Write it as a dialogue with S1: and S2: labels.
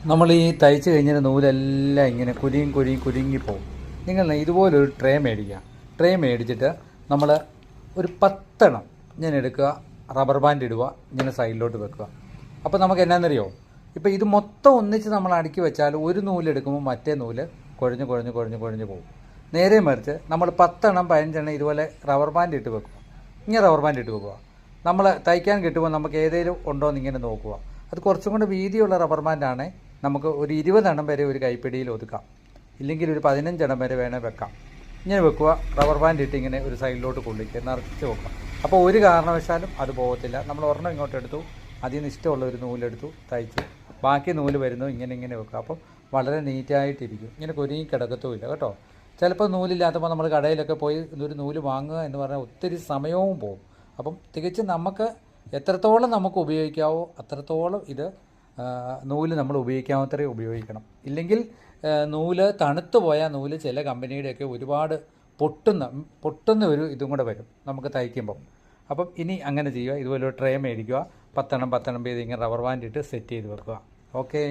S1: നമ്മൾ ഈ തയ്ച്ച് കഴിഞ്ഞാൽ നൂലെല്ലാം ഇങ്ങനെ കുരുങ്ങിപ്പോവും. നിങ്ങൾ ഇതുപോലൊരു ട്രേ മേടിക്കുക. ട്രേ മേടിച്ചിട്ട് നമ്മൾ ഒരു 10 എണ്ണം ഇങ്ങനെ എടുക്കുക, റബ്ബർ ബാൻഡ് ഇടുക, ഇങ്ങനെ സൈഡിലോട്ട് വെക്കുക. അപ്പോൾ നമുക്ക് എന്നാന്നറിയോ, ഇപ്പോൾ ഇത് മൊത്തം ഒന്നിച്ച് നമ്മൾ അടുക്കി വെച്ചാൽ ഒരു നൂലെടുക്കുമ്പോൾ മറ്റേ നൂല് കുഴഞ്ഞു പോകും. നേരെ മറിച്ച് നമ്മൾ 10 എണ്ണം 15 എണ്ണം ഇതുപോലെ റബ്ബർ ബാൻഡ് ഇട്ട് വെക്കുക. ഇങ്ങനെ റബ്ബർ ബാൻഡ് ഇട്ട് വെക്കുക. നമ്മൾ തയ്ക്കാൻ കിട്ടുമ്പോൾ നമുക്ക് ഏതെങ്കിലും ഉണ്ടോ എന്ന് ഇങ്ങനെ നോക്കുക. അത് കുറച്ചും കൂടെ വീതിയുള്ള റബ്ബർ ബാൻഡാണ്. നമുക്ക് ഒരു 20 എണ്ണം വരെ ഒരു കൈപ്പിടിയിൽ ഒതുക്കാം, ഇല്ലെങ്കിൽ ഒരു 15 എണ്ണം വരെ വേണേൽ വെക്കാം. ഇങ്ങനെ വെക്കുക, റബ്ബർ ബാൻഡ് ഇട്ട് ഇങ്ങനെ ഒരു സൈഡിലോട്ട് കൊള്ളിക്കുക, നിറച്ച് വെക്കുക. അപ്പോൾ ഒരു കാരണവശാലും അത് പോകത്തില്ല. നമ്മൾ ഒരെണ്ണം ഇങ്ങോട്ട് എടുത്തു, അതിൽ നിന്ന് ഇഷ്ടമുള്ള ഒരു നൂലെടുത്തു, തയ്ച്ചു, ബാക്കി നൂല് വരുന്നു, ഇങ്ങനെ വെക്കുക. അപ്പം വളരെ നീറ്റായിട്ടിരിക്കും, ഇങ്ങനെ കുരുങ്ങി കിടക്കത്തുമില്ല കേട്ടോ. ചിലപ്പോൾ നൂലില്ലാത്തപ്പോൾ നമ്മൾ കടയിലൊക്കെ പോയി ഒരു നൂല് വാങ്ങുക എന്ന് പറഞ്ഞാൽ ഒത്തിരി സമയവും പോകും. അപ്പം തികച്ചും നമുക്ക് എത്രത്തോളം നമുക്ക് ഉപയോഗിക്കാവോ അത്രത്തോളം ഇത് നൂല് നമ്മൾ ഉപയോഗിക്കാവുന്നത്രയും ഉപയോഗിക്കണം. ഇല്ലെങ്കിൽ നൂല് തണുത്തു പോയാൽ നൂല് ചില കമ്പനിയുടെയൊക്കെ ഒരുപാട് പൊട്ടുന്ന ഒരു ഇതും കൂടെ വരും നമുക്ക് തയ്ക്കുമ്പം. അപ്പം ഇനി അങ്ങനെ ചെയ്യുക. ഇതുപോലെ ഒരു ട്രേ മേടിക്കുക, 10 എണ്ണം വീതം ഇങ്ങനെ റബ്ബർ ബാൻഡ് ഇട്ട് സെറ്റ് ചെയ്ത് വെക്കുക. ഓക്കേ.